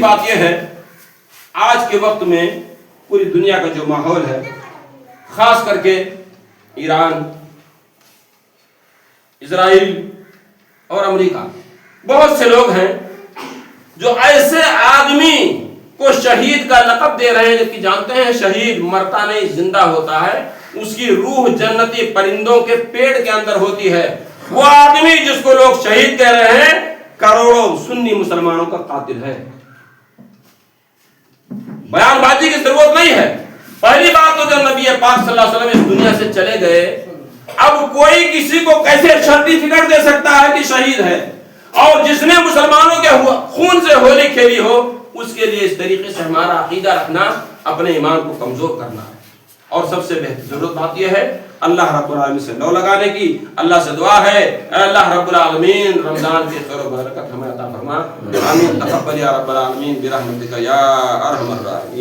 بات یہ ہے آج کے وقت میں پوری دنیا کا جو ماحول ہے، خاص کر کے ایران، اسرائیل اور امریکہ، بہت سے لوگ ہیں جو ایسے آدمی کو شہید کا لقب دے رہے ہیں جبکہ جانتے ہیں شہید مرتا نہیں، زندہ ہوتا ہے، اس کی روح جنتی پرندوں کے پیڑ کے اندر ہوتی ہے۔ وہ آدمی جس کو لوگ شہید کہہ رہے ہیں کروڑوں سنی مسلمانوں کا قاتل ہے۔ بیان بازی کی ضرورت نہیں ہے۔ پہلی بات تو جب نبی پاک صلی اللہ علیہ وسلم اس دنیا سے چلے گئے، اب کوئی کسی کو کیسے سرٹیفکیٹ دے سکتا ہے کہ شہید ہے؟ اور جس نے مسلمانوں کے خون سے ہولی کھیلی ہو اس کے لیے اس طریقے سے ہمارا عقیدہ رکھنا اپنے ایمان کو کمزور کرنا ہے۔ اور سب سے بہتر ضرورت بات یہ ہے اللہ رب العالمین سے لو لگانے کی۔ اللہ سے دعا ہے اے اللہ رب العالمین رمضان کی خیر و برکت ہمیں عطا فرما۔ آمین۔ تقبل یا رب العالمین برحمتک یا ارحم الراحمین۔